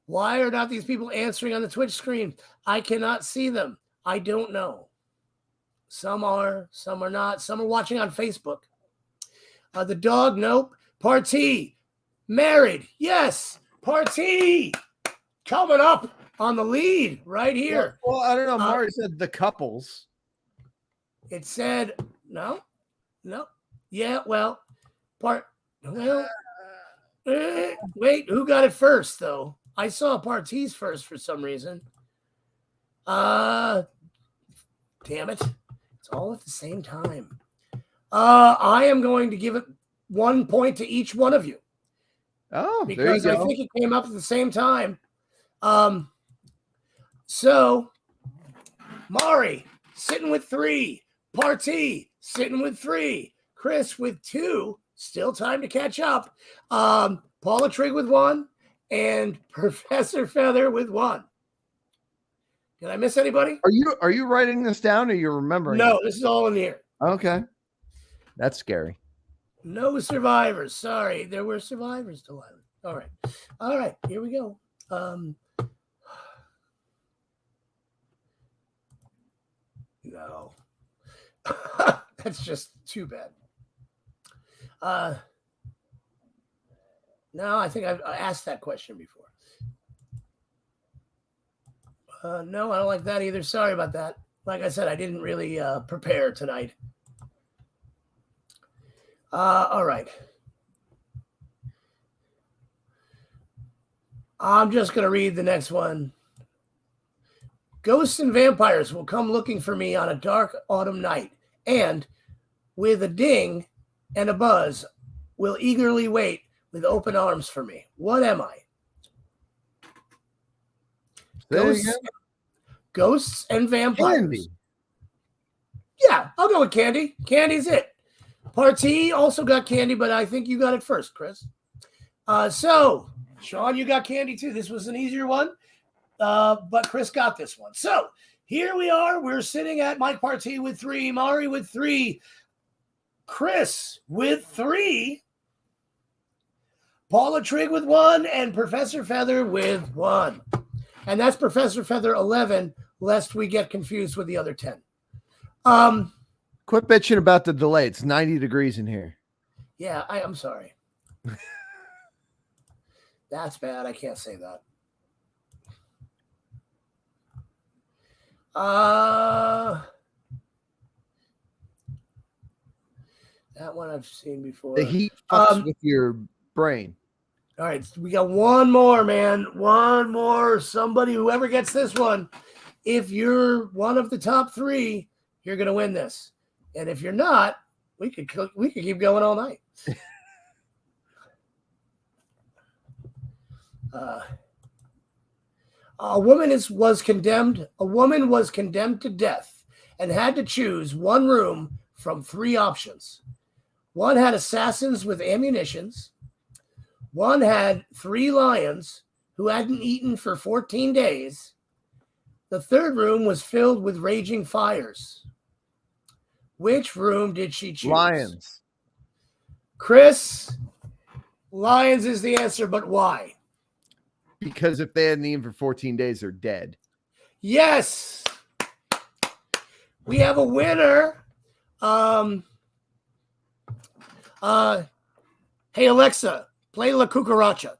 Why are not these people answering on the Twitch screen? I cannot see them. I don't know. Some are not. Some are watching on Facebook. The dog, nope. Partee, married. Yes, Partee coming up on the lead right here. Well, I don't know. Mari said the couples. It said no. Yeah, well, wait, who got it first though? I saw Partee's first for some reason. Damn it. It's all at the same time. I am going to give it 1 point to each one of you. Oh, because there you go. I think it came up at the same time. So Mari sitting with 3, Party sitting with 3, Chris with 2, still time to catch up. Paula Trigg with 1, and Professor Feather with 1. Did I miss anybody? Are you writing this down or you're remembering? No, this is all in here. Okay. That's scary. No survivors. Sorry. There were survivors, Delilah. All right. All right. Here we go. No. That's just too bad. No, I think I've asked that question before. No, I don't like that either. Sorry about that. Like I said, I didn't really prepare tonight. All right. I'm just going to read the next one. Ghosts and vampires will come looking for me on a dark autumn night, and with a ding and a buzz will eagerly wait with open arms for me. What am I? Ghosts and vampires. Candy. Yeah, I'll go with candy. Candy's it. Party also got candy, but I think you got it first, Chris. So, Sean, you got candy too. This was an easier one, but Chris got this one. So, here we are. We're sitting at Mike Party with 3, Mari with 3, Chris with 3, Paula Trigg with 1, and Professor Feather with 1. And that's Professor Feather 11, lest we get confused with the other 10. Quit bitching about the delay. It's 90 degrees in here. Yeah, I'm sorry. That's bad. I can't say that. That one I've seen before. The heat fucks with your brain. All right, we got one more, man. One more. Somebody, whoever gets this one, if you're one of the top 3, you're going to win this. And if you're not, we could keep going all night. A woman was condemned to death and had to choose one room from 3 options. One had assassins with ammunitions. One had 3 lions who hadn't eaten for 14 days. The third room was filled with raging fires. Which room did she choose? Lions. Chris, lions is the answer, but why? Because if they hadn't eaten for 14 days, they're dead. Yes. We have a winner. Hey, Alexa, play La Cucaracha.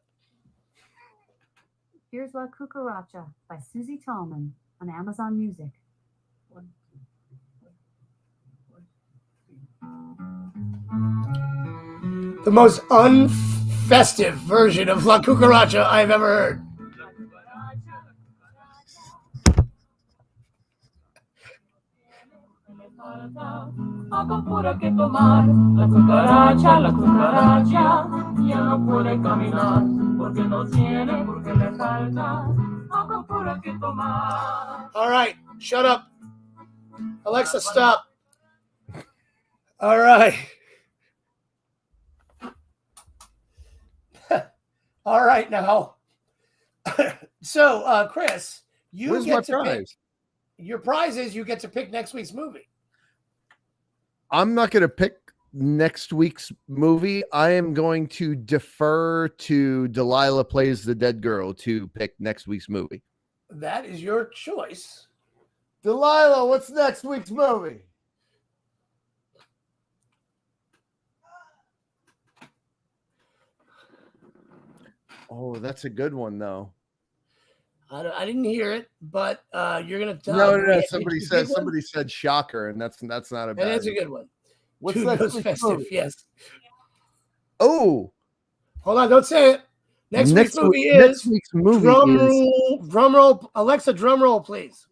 Here's La Cucaracha by Susie Tallman on Amazon Music. The most unfestive version of La Cucaracha I've ever heard. La cucaracha, ya no puede caminar, porque no tiene, porque le falta agua pura que tomar. All right, shut up. Alexa, stop. All right. All right, now. So, Chris, you get to pick. Your prize is you get to pick next week's movie. I'm not going to pick next week's movie. I am going to defer to Delilah Plays the Dead Girl to pick next week's movie. That is your choice. Delilah, what's next week's movie? Oh, that's a good one, though. I didn't hear it, but you're gonna tell. No. Somebody said shocker, and that's not a bad. And that's a good one. What's that? Festive? Yes. Oh, hold on! Don't say it. Next week's movie is drum roll. Alexa, drum roll, please.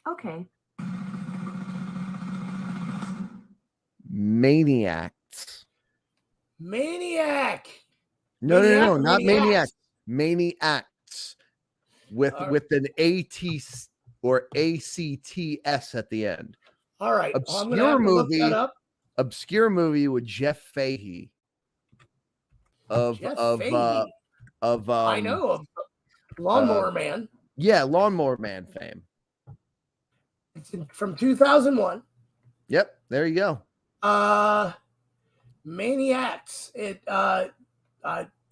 Okay. Maniacs. Maniac. No, not Maniacs. Maniacs with an AT or ACTS at the end. All right. I'm gonna have to look that up. Obscure movie with Jeff Fahey. I know of Lawnmower Man. Yeah, Lawnmower Man fame. It's from 2001. Yep, there you go. Maniacs. It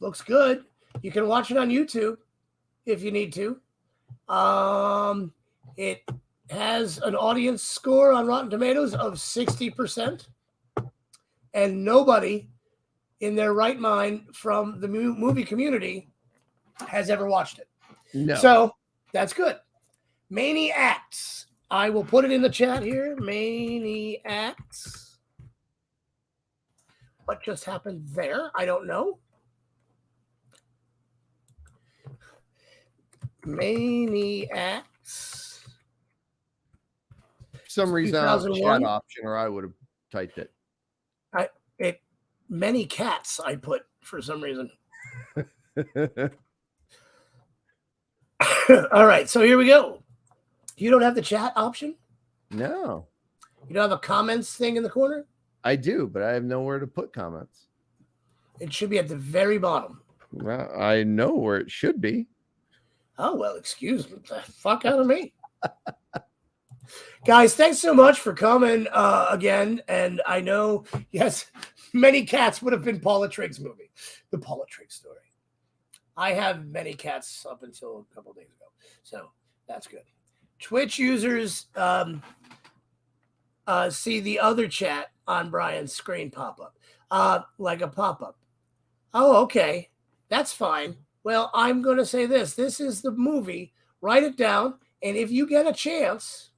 looks good. You can watch it on YouTube if you need to. It has an audience score on Rotten Tomatoes of 60%, and nobody in their right mind from the movie community has ever watched it. No. So that's good. Maniacs. I will put it in the chat here. Maniacs. What just happened there? I don't know. Maniacs. For some reason, I have a chat option, or I would have typed it. Many cats. I put for some reason. All right, so here we go. You don't have the chat option? No. You don't have a comments thing in the corner? I do, but I have nowhere to put comments. It should be at the very bottom. Well, I know where it should be. Oh, well, excuse me. The fuck out of me. Guys, thanks so much for coming again. And I know, yes, many cats would have been Paula Trigg's movie, The Paula Trigg Story. I have many cats up until a couple of days ago. So that's good. Twitch users see the other chat on Brian's screen pop up, like a pop-up. Oh, okay. That's fine. Well, I'm going to say this. This is the movie. Write it down. And if you get a chance,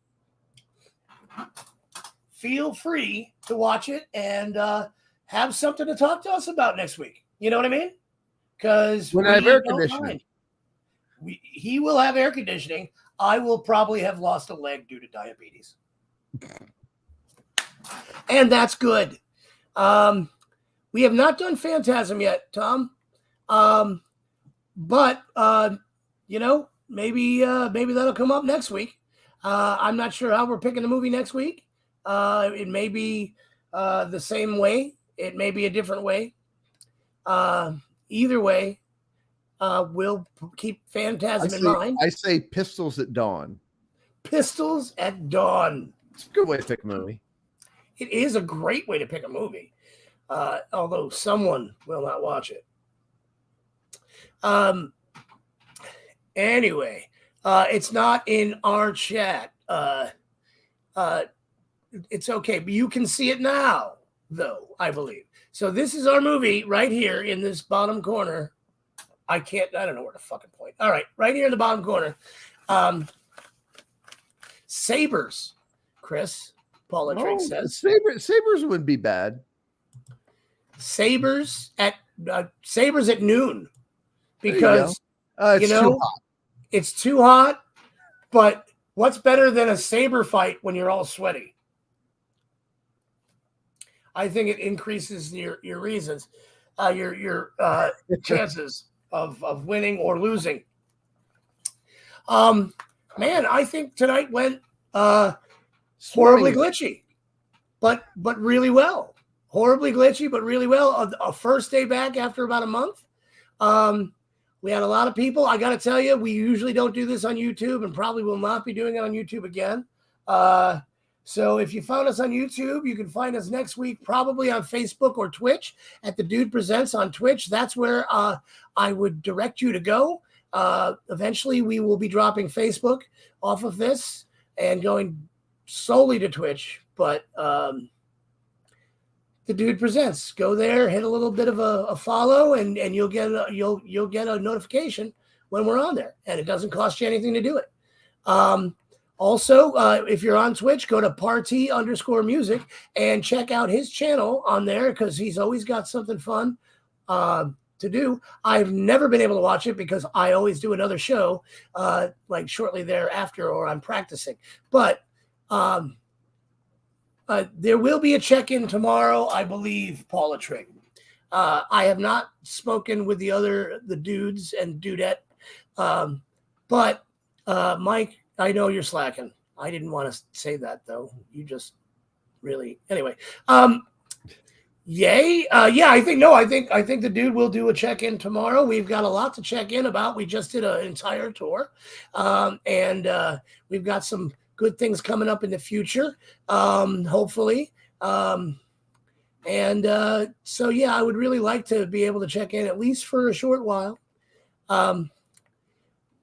feel free to watch it and have something to talk to us about next week. You know what I mean? Because when I have air conditioning. He will have air conditioning. I will probably have lost a leg due to diabetes. And that's good. We have not done Phantasm yet, Tom. But you know, maybe that'll come up next week. I'm not sure how we're picking the movie next week. It may be the same way. It may be a different way. Either way, we'll keep Phantasm in mind. I say Pistols at Dawn. Pistols at Dawn. It's a good way to pick a movie. It is a great way to pick a movie, although someone will not watch it. Anyway, it's not in our chat. It's okay, but you can see it now, though, I believe. So this is our movie right here in this bottom corner. I don't know where to fucking point. All right, right here in the bottom corner. Sabers, Chris. Paula Trigg says. Sabers would be bad. Sabers at noon. Because it's too hot. It's too hot, but what's better than a saber fight when you're all sweaty? I think it increases your reasons, your chances of winning or losing. Man, I think tonight went horribly glitchy, but really well. Horribly glitchy, but really well. A first day back after about a month. We had a lot of people. I got to tell you, we usually don't do this on YouTube and probably will not be doing it on YouTube again. So if you found us on YouTube, you can find us next week probably on Facebook or Twitch at The Dude Presents on Twitch. That's where I would direct you to go. Eventually, we will be dropping Facebook off of this and going solely to Twitch. But The Dude Presents. Go there, hit a little bit of a follow, and you'll get a notification when we're on there. And it doesn't cost you anything to do it. Also, if you're on Twitch, go to party_music and check out his channel on there because he's always got something fun to do. I've never been able to watch it because I always do another show like shortly thereafter or I'm practicing. But there will be a check-in tomorrow, I believe, Paula Trigg. I have not spoken with the dudes and dudette, but Mike, I know you're slacking. I didn't want to say that though. You just really anyway. Yay. I think the dude will do a check-in tomorrow. We've got a lot to check in about. We just did an entire tour. And we've got some good things coming up in the future. Hopefully. So I would really like to be able to check in at least for a short while.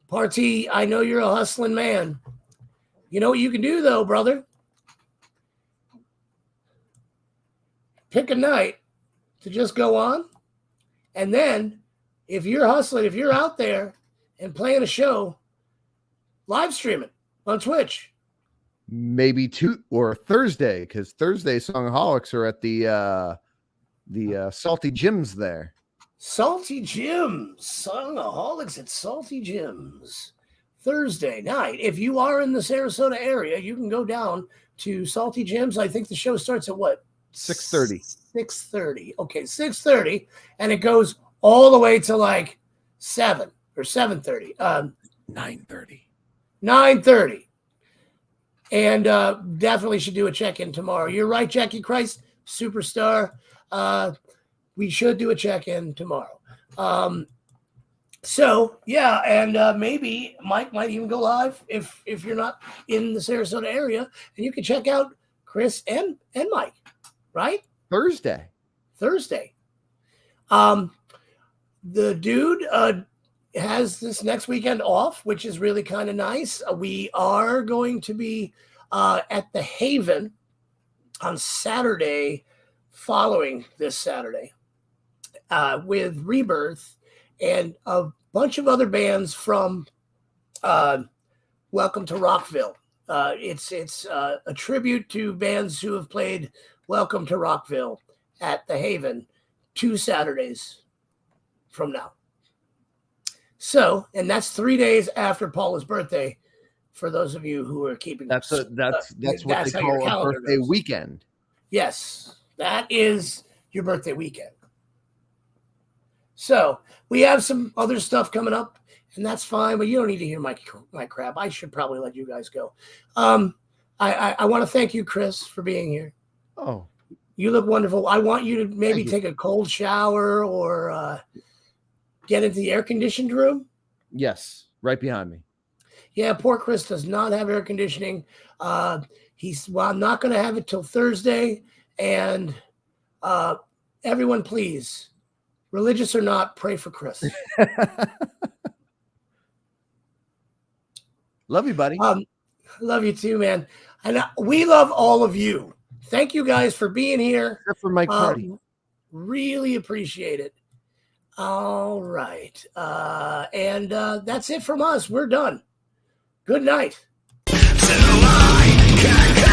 Party, I know you're a hustling man. You know what you can do though, brother? Pick a night to just go on. And then if you're hustling, if you're out there and playing a show, live stream it on Twitch. Maybe Thursday, because Thursday Songaholics are at the Salty Gyms there. Salty Gyms. Songaholics at Salty Gyms. Thursday night. If you are in the Sarasota area, you can go down to Salty Gyms. I think the show starts at what? 6:30. 6:30. Okay, 6:30, and it goes all the way to like 7 or 7:30. 9:30. 9:30. And definitely should do a check-in tomorrow. You're right, Jackie Christ, superstar. We should do a check-in tomorrow. Maybe Mike might even go live if you're not in the Sarasota area, and you can check out Chris and Mike. Right? Thursday. The dude has this next weekend off, which is really kind of nice. We are going to be at the Haven on Saturday following this Saturday with Rebirth and a bunch of other bands from Welcome to Rockville. It's a tribute to bands who have played Welcome to Rockville at the Haven 2 Saturdays from now. So, and that's 3 days after Paula's birthday. For those of you who are keeping that's what they call a birthday weekend. Yes, that is your birthday weekend. So we have some other stuff coming up, and that's fine. But you don't need to hear my crap. I should probably let you guys go. I want to thank you, Chris, for being here. Oh, you look wonderful. I want you to maybe take a cold shower or get into the air-conditioned room. Yes, right behind me. Yeah, poor Chris does not have air conditioning. I'm not going to have it till Thursday. And everyone, please, religious or not, pray for Chris. Love you, buddy. Love you too, man. And we love all of you. Thank you guys for being here. Except for Mike Party. Really appreciate it. All right. And that's it from us. We're done. Good night. So I can